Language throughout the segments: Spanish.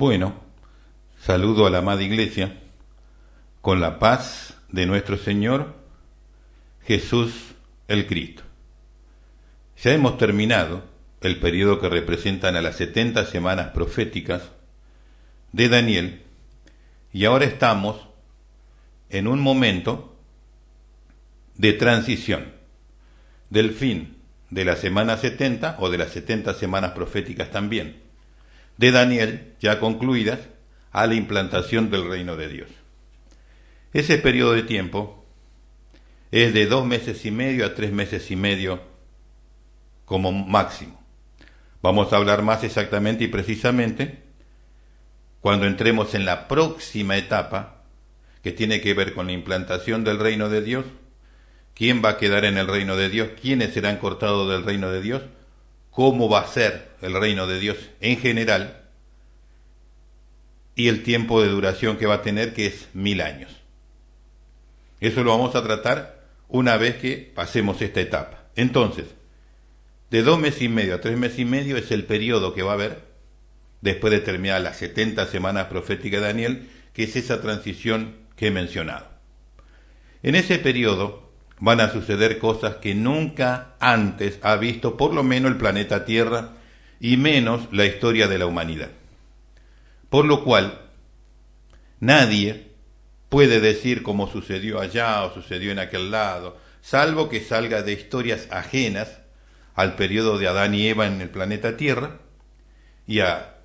Bueno, saludo a la amada Iglesia con la paz de nuestro Señor Jesús el Cristo. Ya hemos terminado el periodo que representan a las 70 semanas proféticas de Daniel y ahora estamos en un momento de transición del fin de la semana 70 o de las 70 semanas proféticas también de Daniel ya concluidas a la implantación del reino de Dios. Ese periodo de tiempo es de 2 meses y medio a 3 meses y medio como máximo. Vamos a hablar más exactamente y precisamente cuando entremos en la próxima etapa que tiene que ver con la implantación del reino de Dios, quién va a quedar en el reino de Dios, quiénes serán cortados del reino de Dios, cómo va a ser el reino de Dios en general y el tiempo de duración que va a tener, que es 1000 años. Eso lo vamos a tratar una vez que pasemos esta etapa. Entonces, de 2 meses y medio a 3 meses y medio es el periodo que va a haber después de terminar las 70 semanas proféticas de Daniel, que es esa transición que he mencionado. En ese periodo van a suceder cosas que nunca antes ha visto por lo menos el planeta Tierra y menos la historia de la humanidad. Por lo cual, nadie puede decir cómo sucedió allá o sucedió en aquel lado, salvo que salga de historias ajenas al periodo de Adán y Eva en el planeta Tierra y a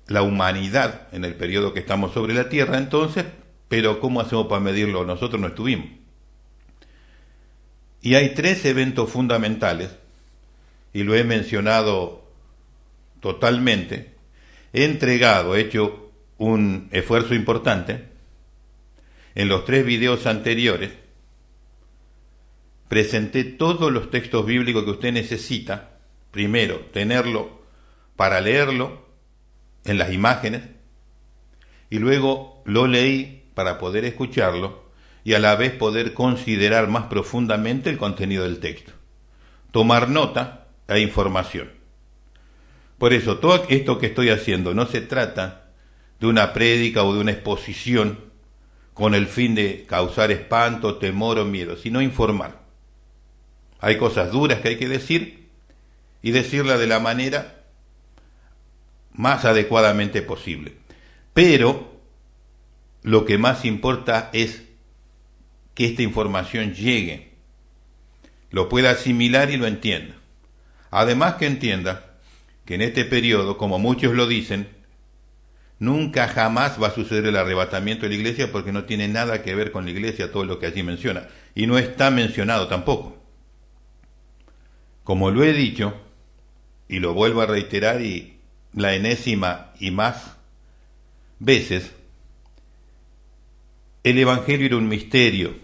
la humanidad en el periodo que estamos sobre la Tierra entonces, pero ¿cómo hacemos para medirlo? Nosotros no estuvimos. Y hay 3 eventos fundamentales, y lo he mencionado totalmente, he entregado, he hecho un esfuerzo importante, en los 3 videos anteriores, presenté todos los textos bíblicos que usted necesita, primero tenerlo para leerlo en las imágenes, y luego lo leí para poder escucharlo, y a la vez poder considerar más profundamente el contenido del texto, tomar nota e información. Por eso, todo esto que estoy haciendo no se trata de una prédica o de una exposición con el fin de causar espanto, temor o miedo, sino informar. Hay cosas duras que hay que decir y decirlas de la manera más adecuadamente posible. Pero lo que más importa es que esta información llegue, lo pueda asimilar y lo entienda. Además que entienda que en este periodo, como muchos lo dicen, nunca jamás va a suceder el arrebatamiento de la iglesia porque no tiene nada que ver con la iglesia todo lo que allí menciona. Y no está mencionado tampoco. Como lo he dicho, y lo vuelvo a reiterar y la enésima y más veces, el Evangelio era un misterio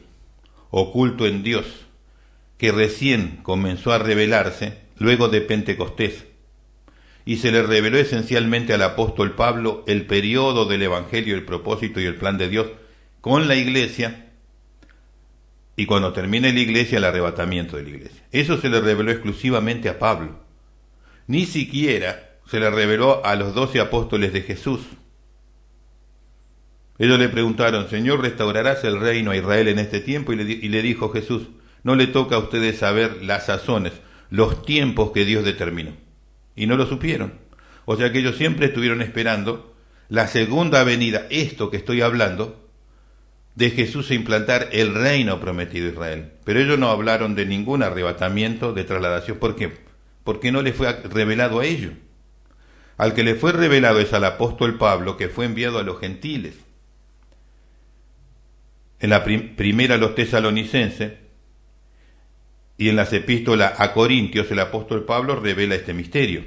oculto en Dios que recién comenzó a revelarse luego de Pentecostés y se le reveló esencialmente al apóstol Pablo el periodo del Evangelio, el propósito y el plan de Dios con la iglesia y cuando termine la iglesia el arrebatamiento de la iglesia. Eso se le reveló exclusivamente a Pablo. Ni siquiera se le reveló a los 12 apóstoles de Jesús. Ellos le preguntaron, Señor, ¿restaurarás el reino a Israel en este tiempo? Y le dijo Jesús, no le toca a ustedes saber las sazones, los tiempos que Dios determinó. Y no lo supieron. O sea que ellos siempre estuvieron esperando la segunda venida, esto que estoy hablando, de Jesús a implantar el reino prometido a Israel. Pero ellos no hablaron de ningún arrebatamiento, de trasladación. ¿Por qué? Porque no les fue revelado a ellos. Al que le fue revelado es al apóstol Pablo, que fue enviado a los gentiles. En la primera a los tesalonicenses y en las epístolas a Corintios el apóstol Pablo revela este misterio,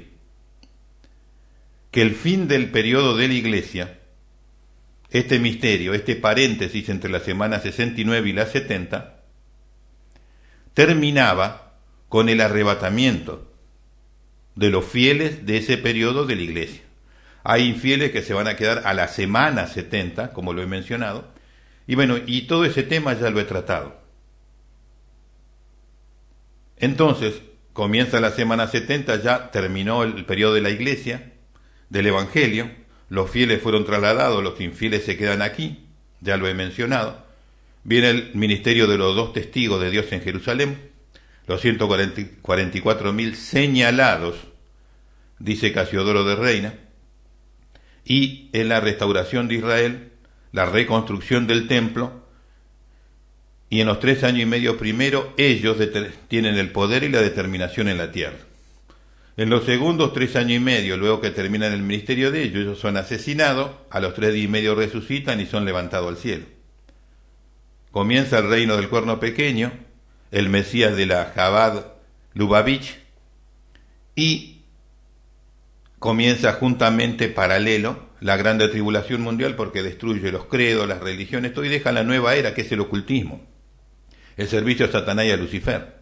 que el fin del periodo de la iglesia, este misterio, este paréntesis entre la semana 69 y la 70, terminaba con el arrebatamiento de los fieles de ese periodo de la iglesia. Hay infieles que se van a quedar a la semana 70, como lo he mencionado, y bueno, y todo ese tema ya lo he tratado. Entonces, comienza la semana 70, ya terminó el periodo de la iglesia, del Evangelio, los fieles fueron trasladados, los infieles se quedan aquí, ya lo he mencionado. Viene el ministerio de los 2 testigos de Dios en Jerusalén, los 144.000 señalados, dice Casiodoro de Reina, y en la restauración de Israel, la reconstrucción del templo, y en los 3 años y medio primero ellos tienen el poder y la determinación en la tierra. En los segundos 3 años y medio, luego que terminan el ministerio de ellos son asesinados, a los 3 días y medio resucitan y son levantados al cielo. Comienza el reino del cuerno pequeño, el Mesías de la Jabad Lubavitch, y comienza juntamente paralelo la grande tribulación mundial, porque destruye los credos, las religiones, todo, y deja la nueva era, que es el ocultismo, el servicio a Satanás y a Lucifer.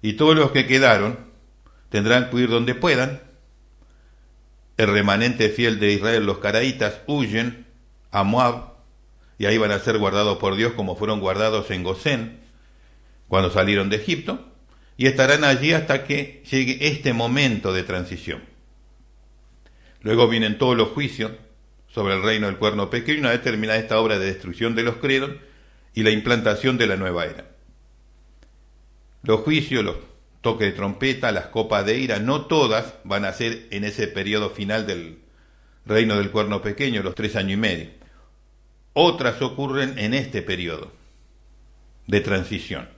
Y todos los que quedaron tendrán que huir donde puedan. El remanente fiel de Israel, los caraítas, huyen a Moab, y ahí van a ser guardados por Dios como fueron guardados en Gosén cuando salieron de Egipto, y estarán allí hasta que llegue este momento de transición. Luego vienen todos los juicios sobre el reino del cuerno pequeño, una vez terminada esta obra de destrucción de los credos y la implantación de la nueva era. Los juicios, los toques de trompeta, las copas de ira, no todas van a ser en ese periodo final del reino del cuerno pequeño, los 3 años y medio. Otras ocurren en este periodo de transición.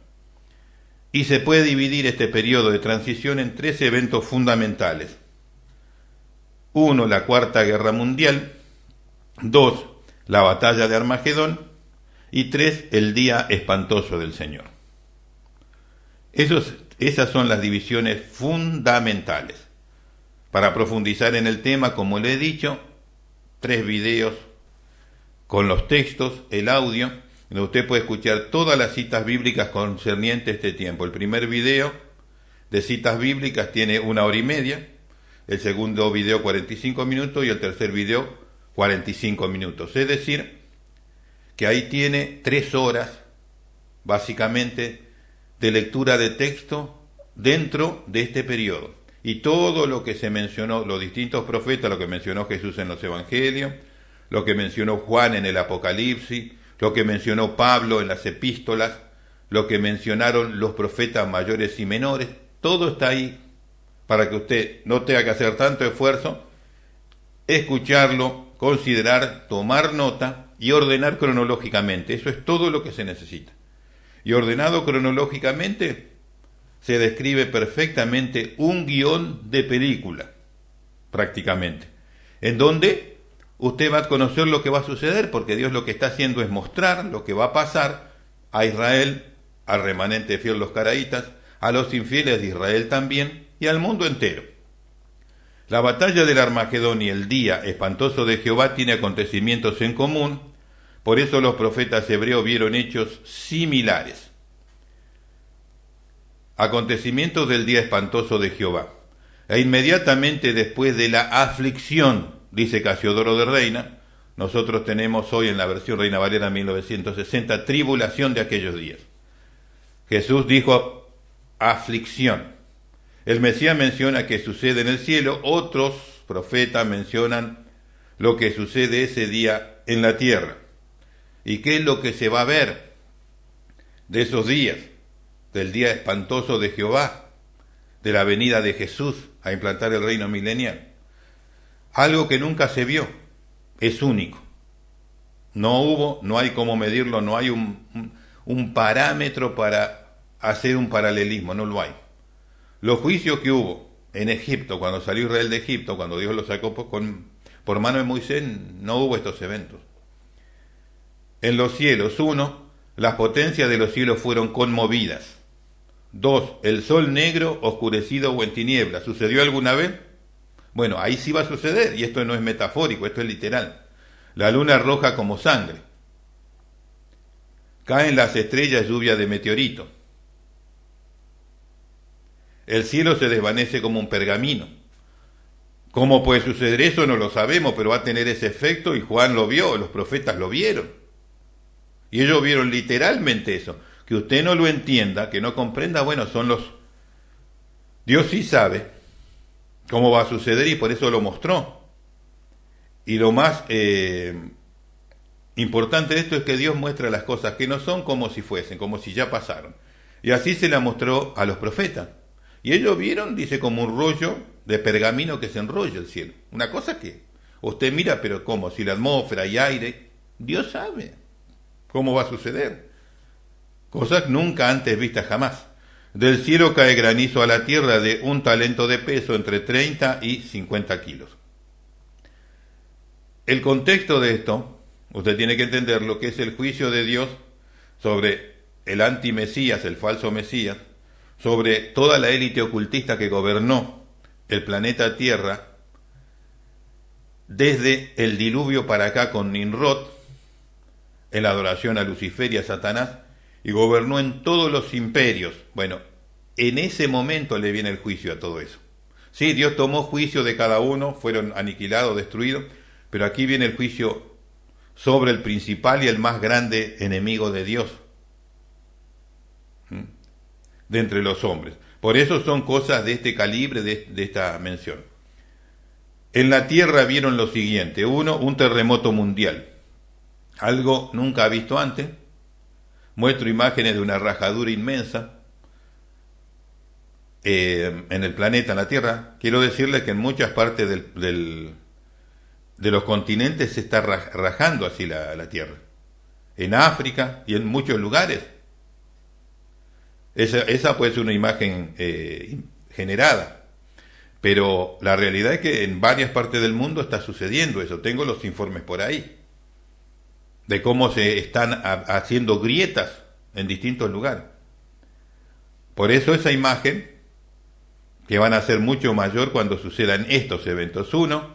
Y se puede dividir este periodo de transición en 3 eventos fundamentales. 1, la Cuarta Guerra Mundial. 2, la batalla de Armagedón. Y 3, el día espantoso del Señor. Esas son las divisiones fundamentales. Para profundizar en el tema, como le he dicho, 3 videos con los textos, el audio, donde usted puede escuchar todas las citas bíblicas concernientes a este tiempo. El primer video de citas bíblicas tiene 1 hora y media, el segundo video 45 minutos y el tercer video 45 minutos. Es decir, que ahí tiene 3 horas, básicamente, de lectura de texto dentro de este periodo. Y todo lo que se mencionó, los distintos profetas, lo que mencionó Jesús en los Evangelios, lo que mencionó Juan en el Apocalipsis, lo que mencionó Pablo en las epístolas, lo que mencionaron los profetas mayores y menores, todo está ahí para que usted no tenga que hacer tanto esfuerzo, escucharlo, considerar, tomar nota y ordenar cronológicamente. Eso es todo lo que se necesita. Y ordenado cronológicamente se describe perfectamente un guión de película, prácticamente, en donde usted va a conocer lo que va a suceder, porque Dios lo que está haciendo es mostrar lo que va a pasar a Israel, al remanente fiel, los caraítas, a los infieles de Israel también, y al mundo entero. La batalla del Armagedón y el día espantoso de Jehová tiene acontecimientos en común, por eso los profetas hebreos vieron hechos similares. Acontecimientos del día espantoso de Jehová. E inmediatamente después de la aflicción, dice Casiodoro de Reina, nosotros tenemos hoy en la versión Reina Valera 1960, tribulación de aquellos días. Jesús dijo aflicción. El Mesías menciona que sucede en el cielo, otros profetas mencionan lo que sucede ese día en la tierra. ¿Y qué es lo que se va a ver de esos días? Del día espantoso de Jehová, de la venida de Jesús a implantar el reino milenial. Algo que nunca se vio, es único. No hay cómo medirlo, no hay un parámetro para hacer un paralelismo, no lo hay. Los juicios que hubo en Egipto, cuando salió Israel de Egipto, cuando Dios lo sacó por mano de Moisés, no hubo estos eventos. En los cielos, 1, las potencias de los cielos fueron conmovidas. 2, el sol negro oscurecido o en tinieblas. ¿Sucedió alguna vez? Bueno, ahí sí va a suceder, y esto no es metafórico, esto es literal. La luna roja como sangre. Caen las estrellas, lluvia de meteoritos. El cielo se desvanece como un pergamino. ¿Cómo puede suceder eso? No lo sabemos, pero va a tener ese efecto, y Juan lo vio, los profetas lo vieron. Y ellos vieron literalmente eso. Que usted no lo entienda, que no comprenda, bueno, Dios sí sabe cómo va a suceder y por eso lo mostró. Y lo más importante de esto es que Dios muestra las cosas que no son como si fuesen, como si ya pasaron. Y así se la mostró a los profetas. Y ellos vieron, dice, como un rollo de pergamino que se enrolla el cielo. Una cosa que usted mira, pero ¿cómo? Si la atmósfera y aire, Dios sabe cómo va a suceder. Cosas nunca antes vistas jamás. Del cielo cae granizo a la tierra de un talento de peso entre 30 y 50 kilos. El contexto de esto, usted tiene que entender lo que es el juicio de Dios sobre el antimesías, el falso Mesías, sobre toda la élite ocultista que gobernó el planeta Tierra desde el diluvio para acá con Nimrod, en la adoración a Lucifer y a Satanás, y gobernó en todos los imperios. Bueno, en ese momento le viene el juicio a todo eso. Sí, Dios tomó juicio de cada uno, fueron aniquilados, destruidos, pero aquí viene el juicio sobre el principal y el más grande enemigo de Dios, de entre los hombres. Por eso son cosas de este calibre, de esta mención. En la tierra vieron lo siguiente: uno, un terremoto mundial, algo nunca visto antes. Muestro imágenes de una rajadura inmensa en el planeta, en la Tierra. Quiero decirles que en muchas partes de los continentes se está rajando así la Tierra. En África y en muchos lugares. Esa puede ser una imagen generada. Pero la realidad es que en varias partes del mundo está sucediendo eso. Tengo los informes por ahí de cómo se están haciendo grietas en distintos lugares. Por eso esa imagen, que van a ser mucho mayor cuando sucedan estos eventos. Uno,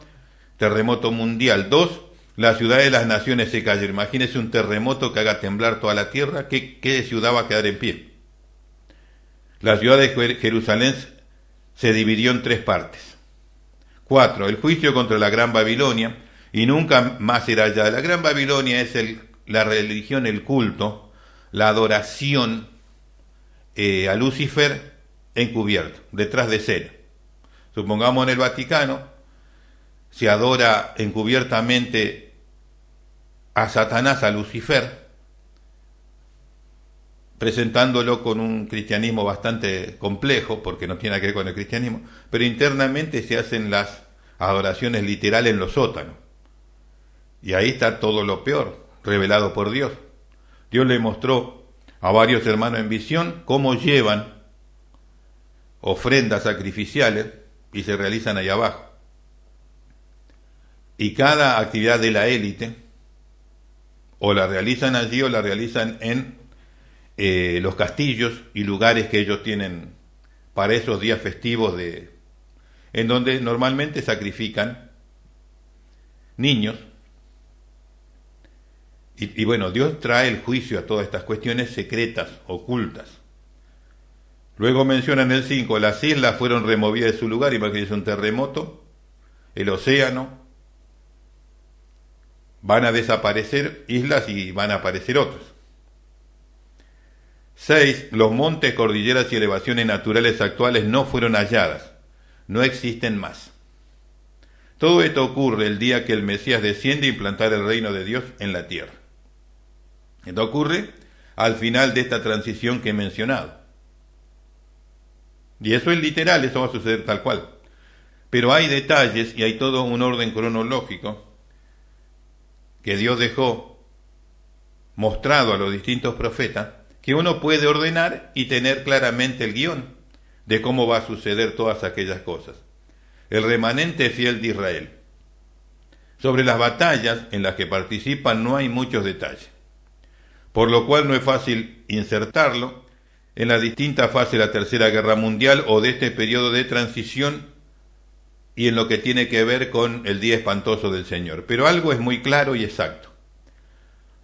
terremoto mundial. Dos, la ciudad de las naciones se cayó. Imagínese un terremoto que haga temblar toda la tierra. ¿Qué ciudad va a quedar en pie? La ciudad de Jerusalén se dividió en 3 partes. 4, el juicio contra la Gran Babilonia, y nunca más será allá. La Gran Babilonia es la religión, el culto, la adoración a Lucifer encubierto, detrás de escena. Supongamos en el Vaticano se adora encubiertamente a Satanás, a Lucifer, presentándolo con un cristianismo bastante complejo, porque no tiene nada que ver con el cristianismo, pero internamente se hacen las adoraciones literales en los sótanos. Y ahí está todo lo peor, revelado por Dios. Dios le mostró a varios hermanos en visión cómo llevan ofrendas sacrificiales y se realizan ahí abajo. Y cada actividad de la élite o la realizan allí o la realizan en los castillos y lugares que ellos tienen para esos días festivos en donde normalmente sacrifican niños. Y bueno, Dios trae el juicio a todas estas cuestiones secretas, ocultas. Luego menciona en el 5, las islas fueron removidas de su lugar. Imagínense un terremoto, el océano, van a desaparecer islas y van a aparecer otras. 6, los montes, cordilleras y elevaciones naturales actuales no fueron halladas, no existen más. Todo esto ocurre el día que el Mesías desciende a implantar el reino de Dios en la tierra. Esto ocurre al final de esta transición que he mencionado. Y eso es literal, eso va a suceder tal cual. Pero hay detalles y hay todo un orden cronológico que Dios dejó mostrado a los distintos profetas, que uno puede ordenar y tener claramente el guión de cómo va a suceder todas aquellas cosas. El remanente fiel de Israel. Sobre las batallas en las que participan no hay muchos detalles, por lo cual no es fácil insertarlo en las distintas fases de la Tercera Guerra Mundial o de este periodo de transición y en lo que tiene que ver con el día espantoso del Señor. Pero algo es muy claro y exacto.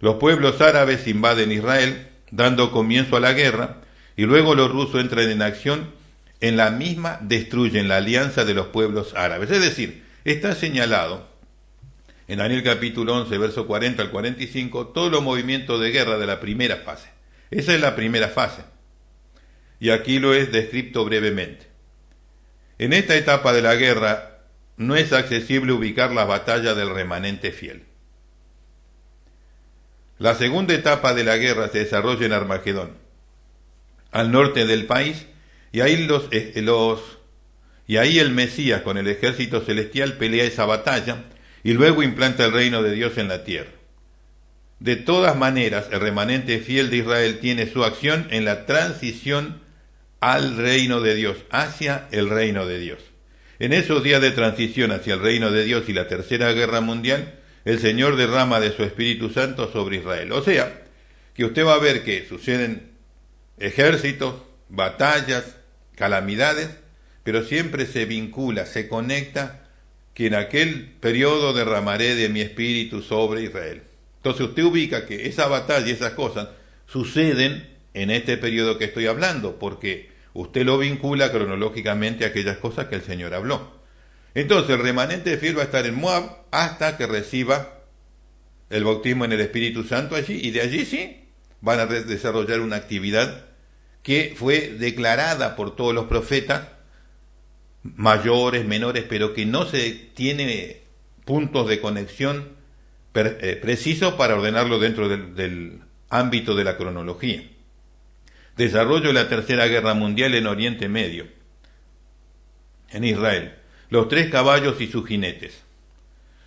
Los pueblos árabes invaden Israel, dando comienzo a la guerra, y luego los rusos entran en acción, en la misma destruyen la alianza de los pueblos árabes. Es decir, está señalado en Daniel capítulo 11, verso 40 al 45, todos los movimientos de guerra de la primera fase. Esa es la primera fase. Y aquí lo es descrito brevemente. En esta etapa de la guerra, no es accesible ubicar las batallas del remanente fiel. La segunda etapa de la guerra se desarrolla en Armagedón, al norte del país, y ahí el Mesías con el ejército celestial pelea esa batalla y luego implanta el reino de Dios en la tierra. De todas maneras, el remanente fiel de Israel tiene su acción en la transición al reino de Dios, hacia el reino de Dios. En esos días de transición hacia el reino de Dios y la tercera guerra mundial, el Señor derrama de su Espíritu Santo sobre Israel. O sea, que usted va a ver que suceden ejércitos, batallas, calamidades, pero siempre se vincula, se conecta, que en aquel periodo derramaré de mi Espíritu sobre Israel. Entonces usted ubica que esa batalla y esas cosas suceden en este periodo que estoy hablando, porque usted lo vincula cronológicamente a aquellas cosas que el Señor habló. Entonces el remanente fiel va a estar en Moab hasta que reciba el bautismo en el Espíritu Santo allí, y de allí sí van a desarrollar una actividad que fue declarada por todos los profetas, mayores, menores, pero que no se tiene puntos de conexión precisos para ordenarlo dentro del ámbito de la cronología. Desarrollo de la Tercera Guerra Mundial en Oriente Medio, en Israel. Los 3 caballos y sus jinetes.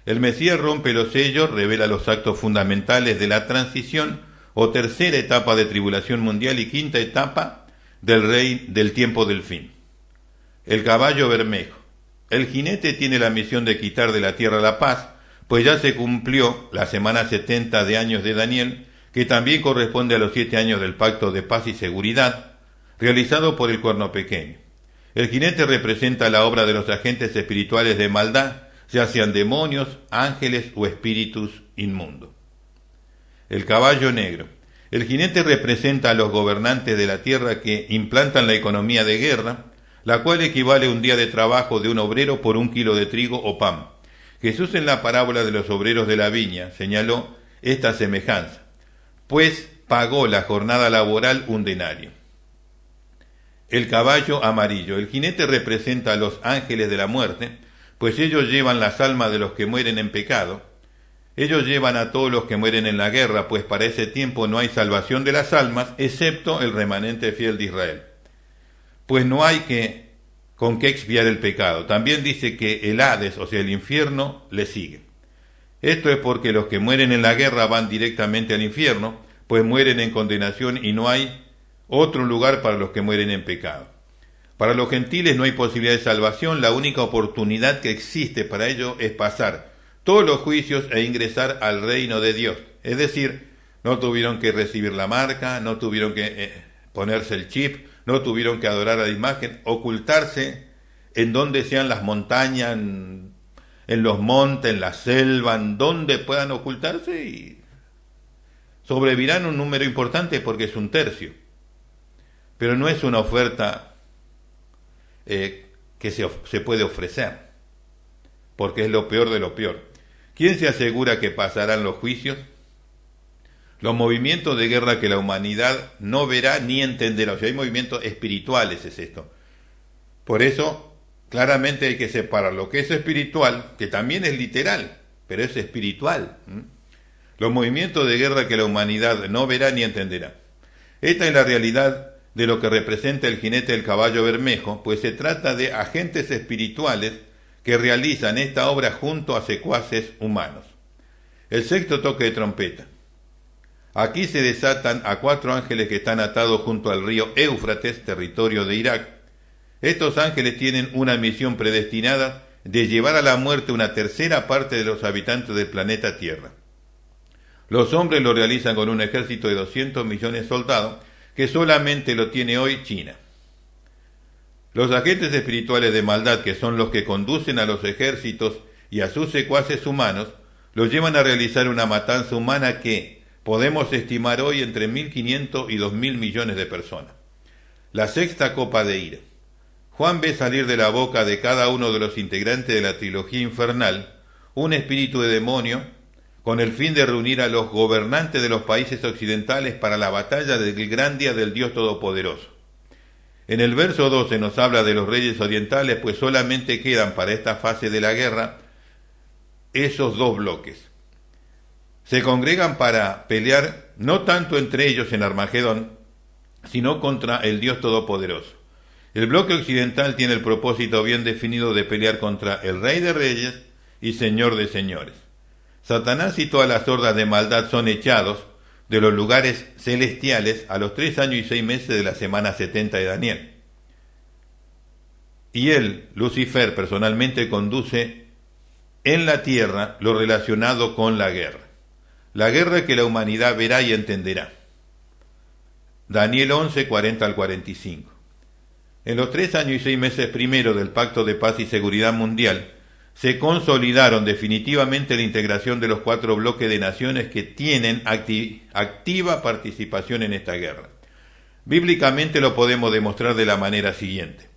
El Mesías rompe los sellos, revela los actos fundamentales de la transición o tercera etapa de tribulación mundial y quinta etapa del tiempo del fin. El caballo bermejo. El jinete tiene la misión de quitar de la tierra la paz, pues ya se cumplió la semana 70 de años de Daniel, que también corresponde a los 7 años del pacto de paz y seguridad, realizado por el cuerno pequeño. El jinete representa la obra de los agentes espirituales de maldad, ya sean demonios, ángeles o espíritus inmundos. El caballo negro. El jinete representa a los gobernantes de la tierra que implantan la economía de guerra, la cual equivale a un día de trabajo de un obrero por 1 kilo de trigo o pan. Jesús en la parábola de los obreros de la viña señaló esta semejanza, pues pagó la jornada laboral 1 denario. El caballo amarillo. El jinete representa a los ángeles de la muerte, pues ellos llevan las almas de los que mueren en pecado. Ellos llevan a todos los que mueren en la guerra, pues para ese tiempo no hay salvación de las almas, excepto el remanente fiel de Israel. Pues no hay con qué expiar el pecado. También dice que el Hades, o sea el infierno, le sigue. Esto es porque los que mueren en la guerra van directamente al infierno, pues mueren en condenación y no hay otro lugar para los que mueren en pecado. Para los gentiles no hay posibilidad de salvación, la única oportunidad que existe para ello es pasar todos los juicios e ingresar al reino de Dios. Es decir, no tuvieron que recibir la marca, no tuvieron que ponerse el chip, no tuvieron que adorar a la imagen, ocultarse en donde sean las montañas, en los montes, en la selva, en donde puedan ocultarse, y sobrevivirán un número importante porque es 1/3. Pero no es una oferta que se puede ofrecer, porque es lo peor de lo peor. ¿Quién se asegura que pasarán los juicios? Los movimientos de guerra que la humanidad no verá ni entenderá. O sea, hay movimientos espirituales, es esto. Por eso, claramente hay que separar lo que es espiritual, que también es literal, pero es espiritual. Los movimientos de guerra que la humanidad no verá ni entenderá. Esta es la realidad de lo que representa el jinete del caballo bermejo, pues se trata de agentes espirituales que realizan esta obra junto a secuaces humanos. El sexto toque de trompeta. Aquí se desatan a 4 ángeles que están atados junto al río Éufrates, territorio de Irak. Estos ángeles tienen una misión predestinada de llevar a la muerte una tercera parte de los habitantes del planeta Tierra. Los hombres lo realizan con un ejército de 200 millones de soldados, que solamente lo tiene hoy China. Los agentes espirituales de maldad, que son los que conducen a los ejércitos y a sus secuaces humanos, los llevan a realizar una matanza humana que podemos estimar hoy entre 1.500 y 2.000 millones de personas. La sexta copa de ira. Juan ve salir de la boca de cada uno de los integrantes de la trilogía infernal un espíritu de demonio con el fin de reunir a los gobernantes de los países occidentales para la batalla del gran día del Dios Todopoderoso. En el verso 12 nos habla de los reyes orientales, pues solamente quedan para esta fase de la guerra esos dos bloques. Se congregan para pelear no tanto entre ellos en Armagedón, sino contra el Dios Todopoderoso. El bloque occidental tiene el propósito bien definido de pelear contra el Rey de Reyes y Señor de Señores. Satanás y todas las hordas de maldad son echados de los lugares celestiales a los 3 años y 6 meses de la semana 70 de Daniel. Y él, Lucifer, personalmente conduce en la tierra lo relacionado con la guerra que la humanidad verá y entenderá. Daniel 11, 40 al 45. En los 3 años y 6 meses primero del Pacto de Paz y Seguridad Mundial, se consolidaron definitivamente la integración de los 4 bloques de naciones que tienen activa participación en esta guerra. Bíblicamente lo podemos demostrar de la manera siguiente.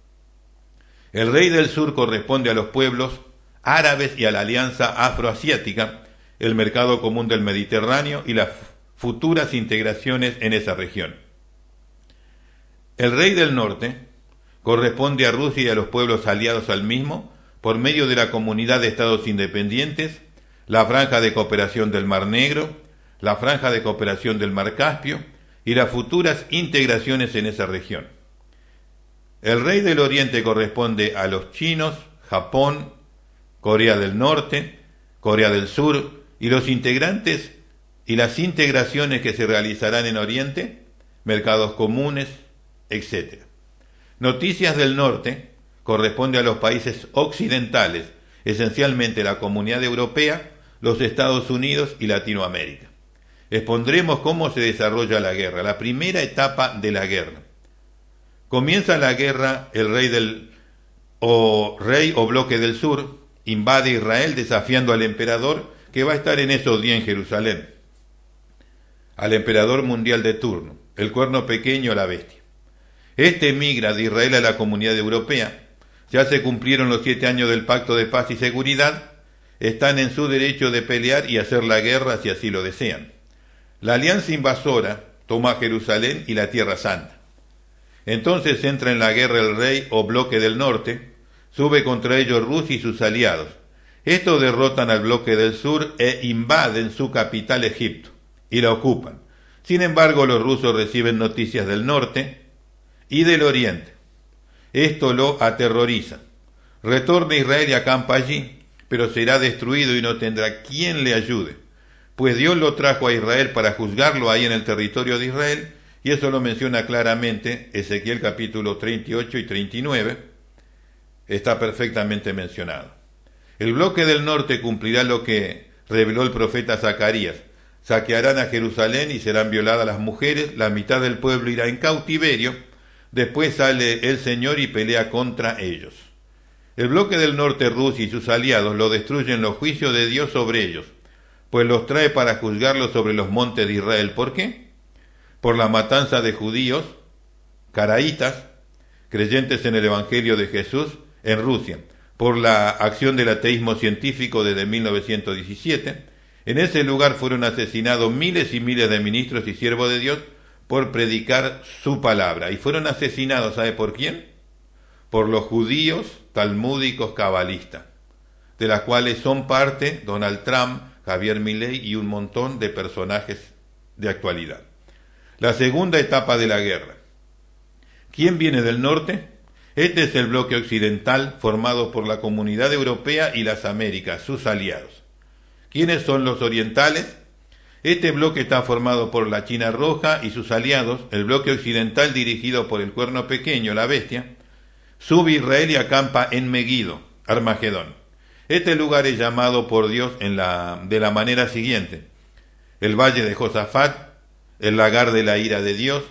El rey del sur corresponde a los pueblos árabes y a la alianza afroasiática, el mercado común del Mediterráneo y las futuras integraciones en esa región. El rey del norte corresponde a Rusia y a los pueblos aliados al mismo, por medio de la Comunidad de Estados Independientes, la Franja de Cooperación del Mar Negro, la Franja de Cooperación del Mar Caspio y las futuras integraciones en esa región. El rey del Oriente corresponde a los chinos, Japón, Corea del Norte, Corea del Sur y los integrantes y las integraciones que se realizarán en Oriente, mercados comunes, etc. Noticias del Norte corresponde a los países occidentales, esencialmente la Comunidad Europea, los Estados Unidos y Latinoamérica. Expondremos cómo se desarrolla la guerra, la primera etapa de la guerra. Comienza la guerra, el rey o bloque del sur invade Israel desafiando al emperador que va a estar en esos días en Jerusalén, al emperador mundial de turno, el cuerno pequeño, la bestia. Este emigra de Israel a la Comunidad Europea. Ya se cumplieron los 7 años del Pacto de Paz y Seguridad, están en su derecho de pelear y hacer la guerra si así lo desean. La alianza invasora toma Jerusalén y la Tierra Santa. Entonces entra en la guerra el rey o bloque del norte, sube contra ellos Rusia y sus aliados. Estos derrotan al bloque del sur e invaden su capital Egipto y la ocupan. Sin embargo, los rusos reciben noticias del norte y del oriente. Esto lo aterroriza. Retorna a Israel y acampa allí, pero será destruido y no tendrá quien le ayude, pues Dios lo trajo a Israel para juzgarlo ahí en el territorio de Israel, y eso lo menciona claramente Ezequiel capítulo 38 y 39, está perfectamente mencionado. El bloque del norte cumplirá lo que reveló el profeta Zacarías: saquearán a Jerusalén y serán violadas las mujeres, la mitad del pueblo irá en cautiverio. Después sale el Señor y pelea contra ellos. El bloque del norte, Rusia y sus aliados, lo destruyen los juicios de Dios sobre ellos, pues los trae para juzgarlos sobre los montes de Israel. ¿Por qué? Por la matanza de judíos, caraítas, creyentes en el Evangelio de Jesús, en Rusia, por la acción del ateísmo científico desde 1917. En ese lugar fueron asesinados miles y miles de ministros y siervos de Dios por predicar su palabra. Y fueron asesinados, ¿sabe por quién? Por los judíos talmúdicos cabalistas, de las cuales son parte Donald Trump, Javier Milei y un montón de personajes de actualidad. La segunda etapa de la guerra. ¿Quién viene del norte? Este es el bloque occidental formado por la Comunidad Europea y las Américas, sus aliados. ¿Quiénes son los orientales? Este bloque está formado por la China Roja y sus aliados, el bloque occidental dirigido por el cuerno pequeño, la bestia. Sube Israel y acampa en Meguido, Armagedón. Este lugar es llamado por Dios de la manera siguiente: el valle de Josafat, el lagar de la ira de Dios,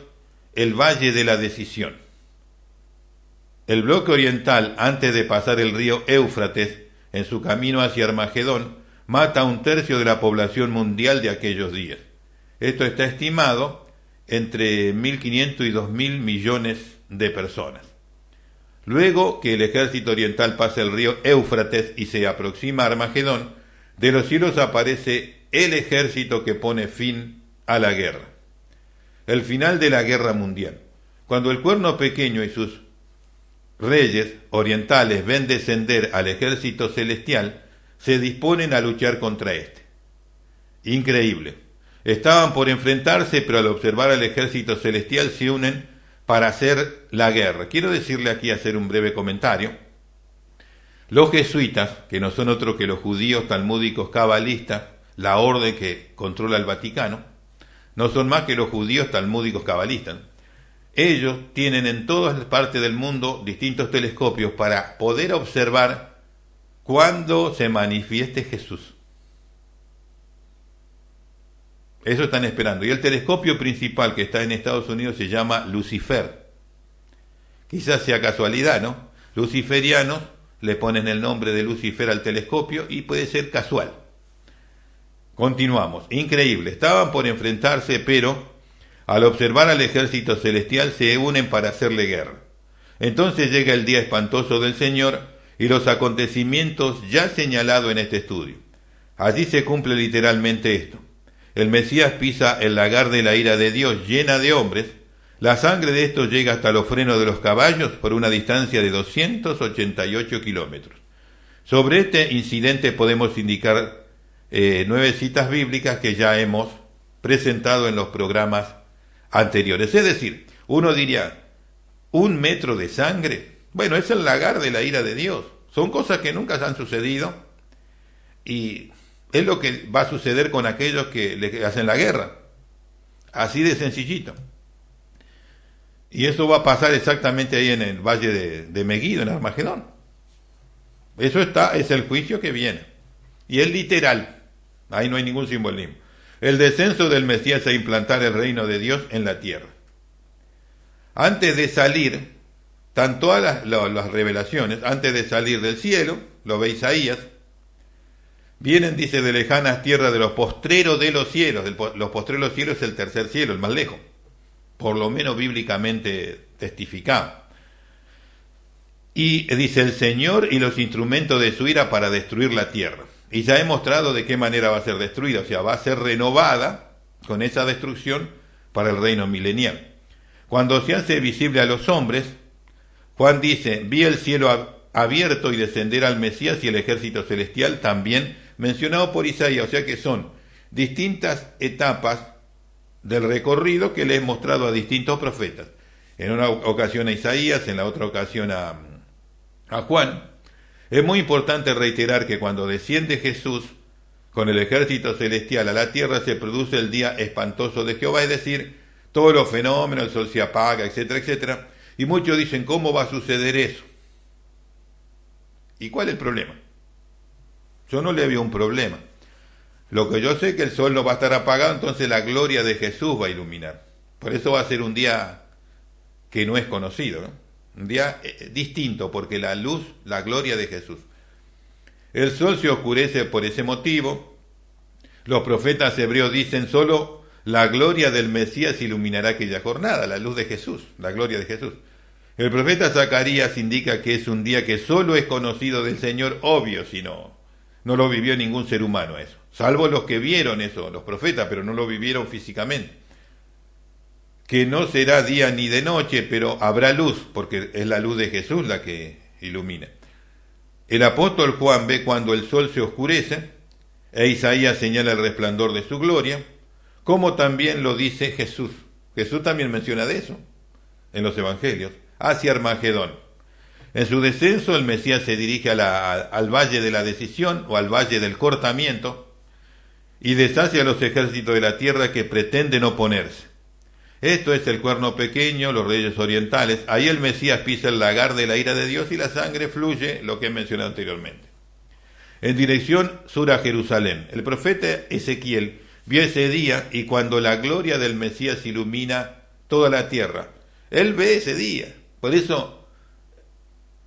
el valle de la decisión. El bloque oriental, antes de pasar el río Éufrates, en su camino hacia Armagedón, mata a 1/3 de la población mundial de aquellos días. Esto está estimado entre 1.500 y 2.000 millones de personas. Luego que el ejército oriental pasa el río Éufrates y se aproxima a Armagedón, de los cielos aparece el ejército que pone fin a la guerra. El final de la guerra mundial. Cuando el cuerno pequeño y sus reyes orientales ven descender al ejército celestial, se disponen a luchar contra este. Increíble. Estaban por enfrentarse, pero al observar al ejército celestial se unen para hacer la guerra. Quiero decirle aquí, hacer un breve comentario. Los jesuitas, que no son otros que los judíos talmúdicos cabalistas, la orden que controla el Vaticano, no son más que los judíos talmúdicos cabalistas. Ellos tienen en todas las partes del mundo distintos telescopios para poder observar cuándo se manifieste Jesús. Eso están esperando. Y el telescopio principal que está en Estados Unidos se llama Lucifer. Quizás sea casualidad, ¿no? Luciferianos le ponen el nombre de Lucifer al telescopio y puede ser casual. Continuamos. Increíble. Estaban por enfrentarse, pero al observar al ejército celestial se unen para hacerle guerra. Entonces llega el día espantoso del Señor y los acontecimientos ya señalados en este estudio. Allí se cumple literalmente esto. El Mesías pisa el lagar de la ira de Dios llena de hombres. La sangre de estos llega hasta los frenos de los caballos por una distancia de 288 kilómetros. Sobre este incidente podemos indicar 9 citas bíblicas que ya hemos presentado en los programas anteriores. Es decir, uno diría, ¿1 metro de sangre? Bueno, es el lagar de la ira de Dios. Son cosas que nunca han sucedido y es lo que va a suceder con aquellos que le hacen la guerra. Así de sencillito. Y eso va a pasar exactamente ahí en el valle de Megiddo, en Armagedón. Eso es el juicio que viene. Y es literal. Ahí no hay ningún simbolismo. El descenso del Mesías a implantar el reino de Dios en la tierra. Antes de salir, están todas las revelaciones, antes de salir del cielo, lo ve Isaías, vienen, dice, de lejanas tierras de los postreros de los cielos. Los postreros de los cielos es el tercer cielo, el más lejos, por lo menos bíblicamente testificado. Y dice el Señor y los instrumentos de su ira para destruir la tierra. Y ya he mostrado de qué manera va a ser destruida, o sea, va a ser renovada con esa destrucción para el reino milenial. Cuando se hace visible a los hombres, Juan dice, vi el cielo abierto y descender al Mesías y el ejército celestial también mencionado por Isaías, o sea que son distintas etapas del recorrido que le he mostrado a distintos profetas. En una ocasión a Isaías, en la otra ocasión a Juan. Es muy importante reiterar que cuando desciende Jesús con el ejército celestial a la tierra se produce el día espantoso de Jehová, es decir, todos los fenómenos, el sol se apaga, etcétera, etcétera. Y muchos dicen, ¿cómo va a suceder eso? ¿Y cuál es el problema? Yo no le veo un problema. Lo que yo sé es que el sol no va a estar apagado, entonces la gloria de Jesús va a iluminar. Por eso va a ser un día que no es conocido, ¿no? Un día distinto, porque la luz, la gloria de Jesús. El sol se oscurece por ese motivo. Los profetas hebreos dicen, solo la gloria del Mesías iluminará aquella jornada, la luz de Jesús, la gloria de Jesús. El profeta Zacarías indica que es un día que solo es conocido del Señor, obvio, si no lo vivió ningún ser humano eso, salvo los que vieron eso, los profetas, pero no lo vivieron físicamente. Que no será día ni de noche, pero habrá luz, porque es la luz de Jesús la que ilumina. El apóstol Juan ve cuando el sol se oscurece, e Isaías señala el resplandor de su gloria, como también lo dice Jesús. Jesús también menciona de eso en los evangelios, hacia Armagedón. En su descenso el Mesías se dirige al valle de la decisión o al valle del cortamiento y deshace a los ejércitos de la tierra que pretenden oponerse. Esto es el cuerno pequeño, los reyes orientales. Ahí el Mesías pisa el lagar de la ira de Dios y la sangre fluye, lo que he mencionado anteriormente. En dirección sur a Jerusalén, el profeta Ezequiel vio ese día y cuando la gloria del Mesías ilumina toda la tierra, él ve ese día. Por eso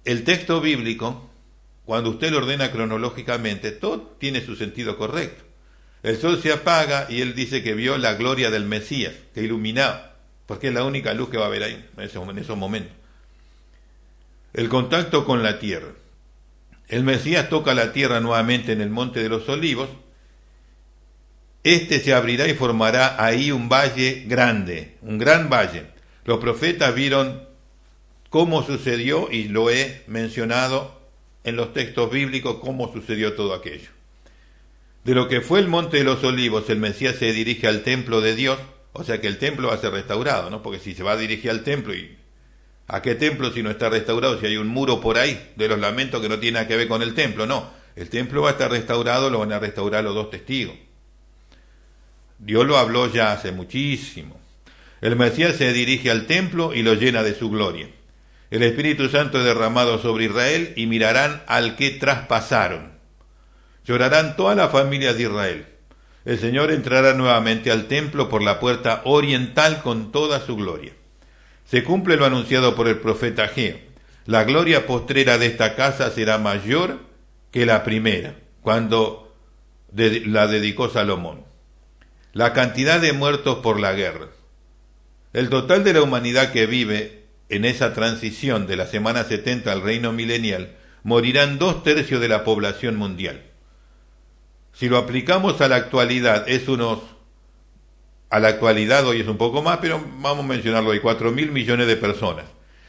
el texto bíblico, cuando usted lo ordena cronológicamente, todo tiene su sentido correcto. El sol se apaga y él dice que vio la gloria del Mesías, que iluminaba, porque es la única luz que va a haber ahí, en esos momentos. El contacto con la tierra. El Mesías toca la tierra nuevamente en el Monte de los Olivos. Este se abrirá y formará ahí un valle grande, un gran valle. Los profetas vieron cómo sucedió, y lo he mencionado en los textos bíblicos, cómo sucedió todo aquello. De lo que fue el Monte de los Olivos, el Mesías se dirige al templo de Dios, o sea que el templo va a ser restaurado, ¿no? Porque si se va a dirigir al templo, ¿y a qué templo si no está restaurado? Si hay un muro por ahí de los lamentos que no tiene nada que ver con el templo, no. El templo va a estar restaurado, lo van a restaurar los dos testigos. Dios lo habló ya hace muchísimo. El Mesías se dirige al templo y lo llena de su gloria. El Espíritu Santo es derramado sobre Israel y mirarán al que traspasaron. Llorarán todas las familias de Israel. El Señor entrará nuevamente al templo por la puerta oriental con toda su gloria. Se cumple lo anunciado por el profeta Ageo. La gloria postrera de esta casa será mayor que la primera, cuando la dedicó Salomón. La cantidad de muertos por la guerra. El total de la humanidad que vive en esa transición de la semana 70 al reino milenial, morirán 2/3 de la población mundial. Si lo aplicamos a la actualidad, a la actualidad hoy es un poco más, pero vamos a mencionarlo, hay 4.000 millones de personas.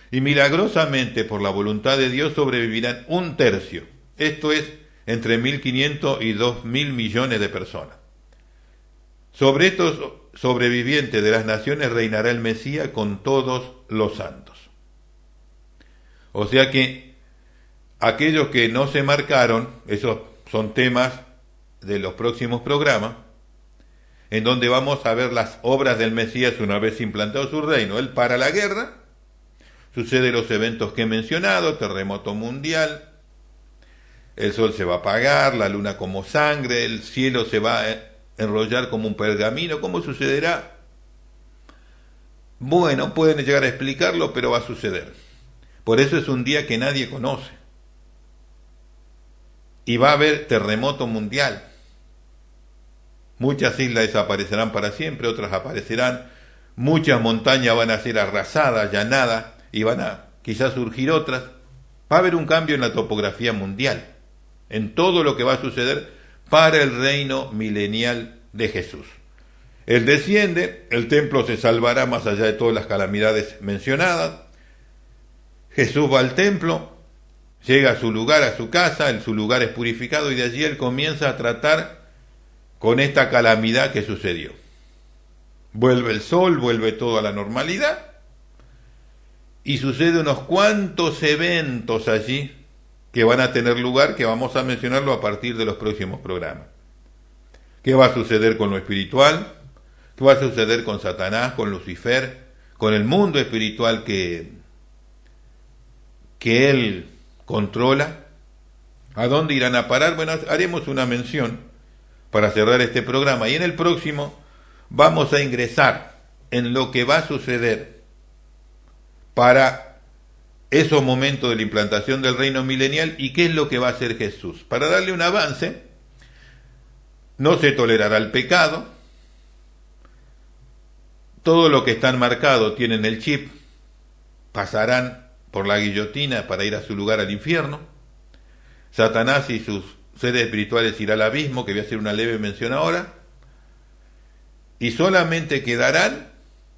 Y milagrosamente, por la voluntad de Dios, sobrevivirán 1/3. Esto es entre 1.500 y 2.000 millones de personas. Sobre estos sobrevivientes de las naciones reinará el Mesías con todos los santos. O sea que aquellos que no se marcaron, esos son temas de los próximos programas, en donde vamos a ver las obras del Mesías una vez implantado su reino. Él para la guerra, sucede los eventos que he mencionado, terremoto mundial, el sol se va a apagar, la luna como sangre, el cielo se va a enrollar como un pergamino. ¿Cómo sucederá? Bueno, pueden llegar a explicarlo, pero va a suceder. Por eso es un día que nadie conoce. Y va a haber terremoto mundial. Muchas islas desaparecerán para siempre, otras aparecerán. Muchas montañas van a ser arrasadas, allanadas, y van a quizás surgir otras. Va a haber un cambio en la topografía mundial, en todo lo que va a suceder para el reino milenial de Jesús. Él desciende, el templo se salvará más allá de todas las calamidades mencionadas. Jesús va al templo, llega a su lugar, a su casa, su lugar es purificado, y de allí él comienza a tratar con esta calamidad que sucedió. Vuelve el sol, vuelve todo a la normalidad, y sucede unos cuantos eventos allí que van a tener lugar, que vamos a mencionarlo a partir de los próximos programas. ¿Qué va a suceder con lo espiritual? ¿Qué va a suceder con Satanás, con Lucifer, con el mundo espiritual que él controla? ¿A dónde irán a parar? Bueno, haremos una mención para cerrar este programa, y en el próximo vamos a ingresar en lo que va a suceder para esos momentos de la implantación del reino milenial y qué es lo que va a hacer Jesús. Para darle un avance, no se tolerará el pecado, todo lo que están marcados tienen el chip, pasarán por la guillotina para ir a su lugar al infierno. Satanás y sus seres espirituales irán al abismo, que voy a hacer una leve mención ahora, y solamente quedarán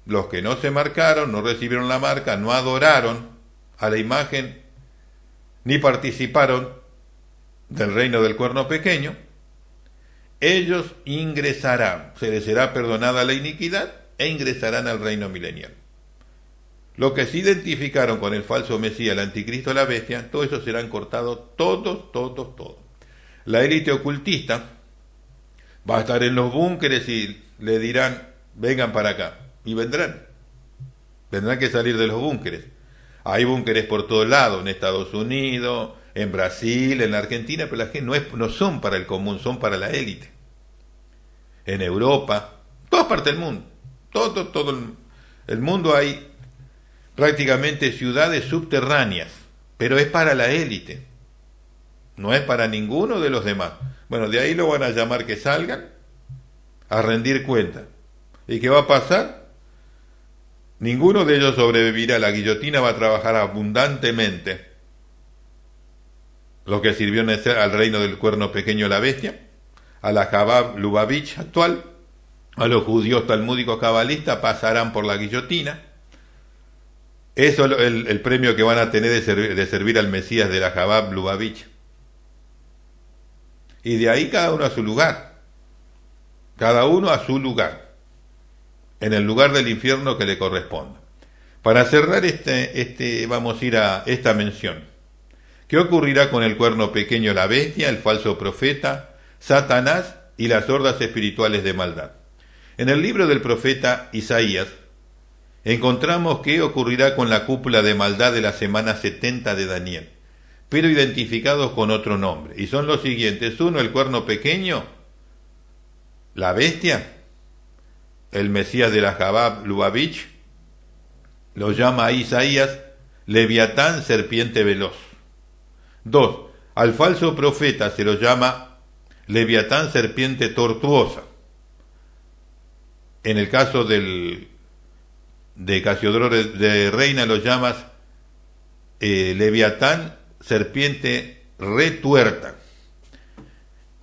los que no se marcaron, no recibieron la marca, no adoraron a la imagen, ni participaron del reino del cuerno pequeño. Ellos ingresarán, se les será perdonada la iniquidad e ingresarán al reino milenial. Los que se identificaron con el falso Mesías, el anticristo, la bestia, todos esos serán cortados, todos. La élite ocultista va a estar en los búnkeres y le dirán, vengan para acá, y vendrán. Tendrán que salir de los búnkeres. Hay búnkeres por todos lados, en Estados Unidos, en Brasil, en la Argentina, pero la gente no son para el común, son para la élite. En Europa, todas partes del mundo, todo el mundo hay prácticamente ciudades subterráneas, pero es para la élite, no es para ninguno de los demás. Bueno, de ahí lo van a llamar que salgan a rendir cuenta. ¿Y qué va a pasar? Ninguno de ellos sobrevivirá. La guillotina va a trabajar abundantemente. Lo que sirvió al reino del cuerno pequeño, la bestia, a la Jabab Lubavitch actual, a los judíos talmúdicos cabalistas pasarán por la guillotina. Eso es el premio que van a tener de servir al Mesías de la Jabab Lubavitch. Y de ahí cada uno a su lugar. Cada uno a su lugar. En el lugar del infierno que le corresponda. Para cerrar vamos a ir a esta mención. ¿Qué ocurrirá con el cuerno pequeño, la bestia, el falso profeta, Satanás y las hordas espirituales de maldad? En el libro del profeta Isaías encontramos qué ocurrirá con la cúpula de maldad de la semana 70 de Daniel, pero identificados con otro nombre. Y son los siguientes. Uno, el cuerno pequeño, la bestia, el Mesías de la Jabab Lubavitch, lo llama Isaías Leviatán, serpiente veloz. 2. Al falso profeta se lo llama Leviatán, serpiente tortuosa. En el caso de Casiodoro de Reina lo llamas Leviatán, serpiente retuerta.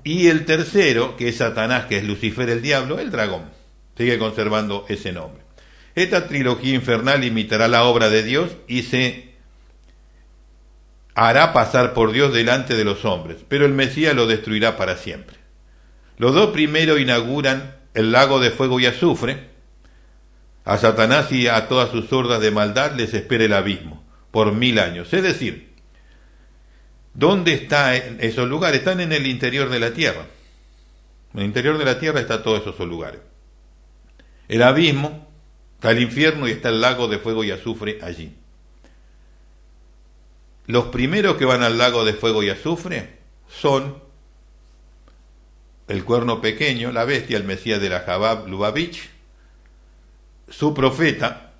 Y el tercero, que es Satanás, que es Lucifer el diablo, el dragón. Sigue conservando ese nombre. Esta trilogía infernal imitará la obra de Dios y se hará pasar por Dios delante de los hombres, pero el Mesías lo destruirá para siempre. Los dos primeros inauguran el lago de fuego y azufre. A Satanás y a todas sus hordas de maldad les espera el abismo por 1000 años. Es decir, ¿dónde están esos lugares? Están en el interior de la tierra. En el interior de la tierra están todos esos lugares. El abismo, está el infierno y está el lago de fuego y azufre allí. Los primeros que van al lago de fuego y azufre son el cuerno pequeño, la bestia, el Mesías de la Jabab Lubavitch, su profeta.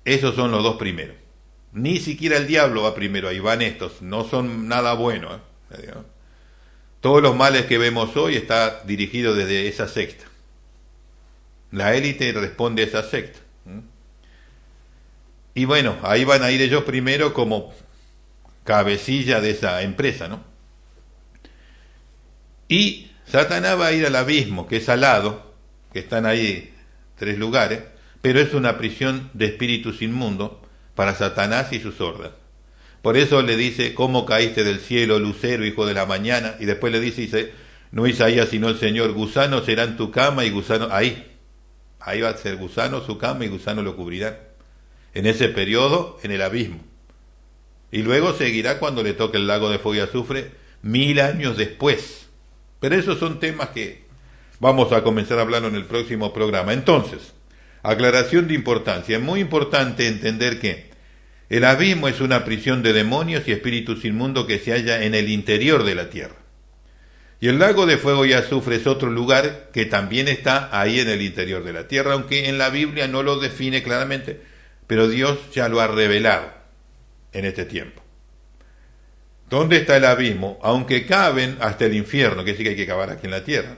Esos son los dos primeros. Ni siquiera el diablo va primero, ahí van estos, no son nada bueno. Todos los males que vemos hoy está dirigido desde esa secta. La élite responde a esa secta. Y bueno, ahí van a ir ellos primero como cabecilla de esa empresa, ¿no? Y Satanás va a ir al abismo, que es al lado, que están ahí 3 lugares, pero es una prisión de espíritus inmundos para Satanás y sus hordas. Por eso le dice, ¿cómo caíste del cielo, lucero, hijo de la mañana? Y después le dice, no Isaías, sino el Señor, gusano serán tu cama y gusano, ahí va a ser gusano su cama y gusano lo cubrirán. En ese periodo, en el abismo. Y luego seguirá cuando le toque el lago de fuego y azufre, 1000 años después. Pero esos son temas que vamos a comenzar a hablarlo en el próximo programa. Entonces, aclaración de importancia. Es muy importante entender que el abismo es una prisión de demonios y espíritus inmundos que se halla en el interior de la tierra. Y el lago de fuego y azufre es otro lugar que también está ahí en el interior de la tierra, aunque en la Biblia no lo define claramente, pero Dios ya lo ha revelado en este tiempo. ¿Dónde está el abismo? Aunque caben hasta el infierno, que sí que hay que cavar aquí en la tierra.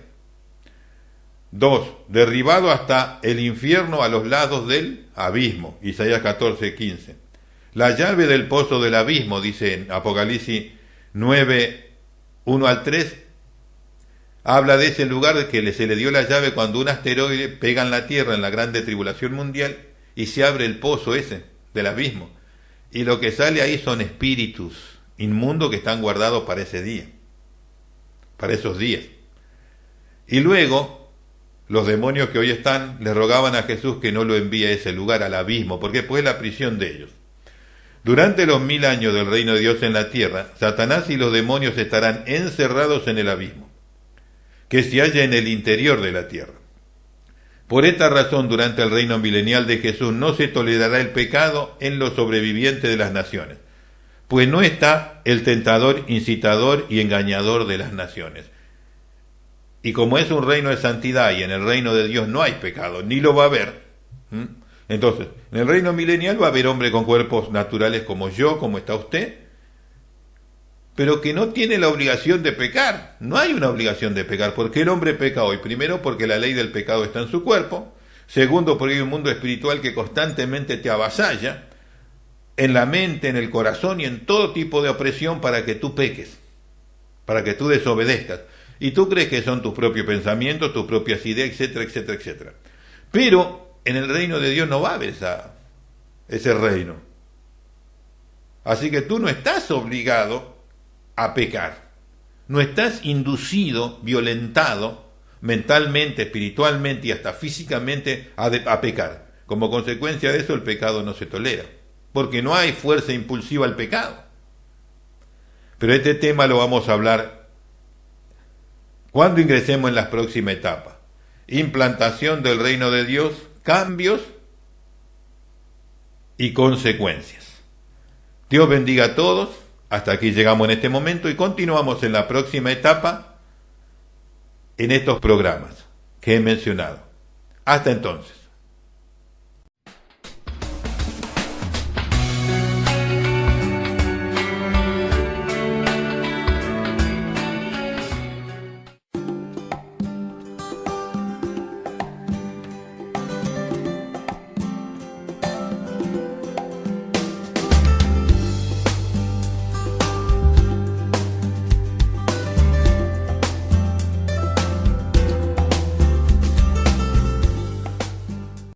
2. Derribado hasta el infierno a los lados del abismo. Isaías 14:15. La llave del pozo del abismo, dice en Apocalipsis 9, 1 al 3, habla de ese lugar que se le dio la llave cuando un asteroide pega en la tierra en la grande tribulación mundial y se abre el pozo ese del abismo. Y lo que sale ahí son espíritus inmundos que están guardados para ese día, para esos días. Y luego, los demonios que hoy están le rogaban a Jesús que no lo envíe a ese lugar, al abismo, porque pues es la prisión de ellos. Durante los 1000 años del reino de Dios en la tierra, Satanás y los demonios estarán encerrados en el abismo, que se halla en el interior de la tierra. Por esta razón, durante el reino milenial de Jesús no se tolerará el pecado en los sobrevivientes de las naciones, pues no está el tentador, incitador y engañador de las naciones. Y como es un reino de santidad y en el reino de Dios no hay pecado, ni lo va a haber, entonces, en el reino milenial va a haber hombres con cuerpos naturales como yo, como está usted, pero que no tiene la obligación de pecar. No hay una obligación de pecar. ¿Por qué el hombre peca hoy? Primero, porque la ley del pecado está en su cuerpo. Segundo, porque hay un mundo espiritual que constantemente te avasalla en la mente, en el corazón y en todo tipo de opresión para que tú peques, para que tú desobedezcas. Y tú crees que son tus propios pensamientos, tus propias ideas, etcétera, etcétera, etcétera. Pero en el reino de Dios no va a haber ese reino. Así que tú no estás obligado a pecar, no estás inducido, violentado mentalmente, espiritualmente y hasta físicamente a pecar. Como consecuencia de eso el pecado no se tolera, porque no hay fuerza impulsiva al pecado. Pero este tema lo vamos a hablar cuando ingresemos en la próxima etapa. Implantación del reino de Dios, cambios y consecuencias. Dios bendiga a todos. Hasta aquí llegamos en este momento y continuamos en la próxima etapa en estos programas que he mencionado. Hasta entonces.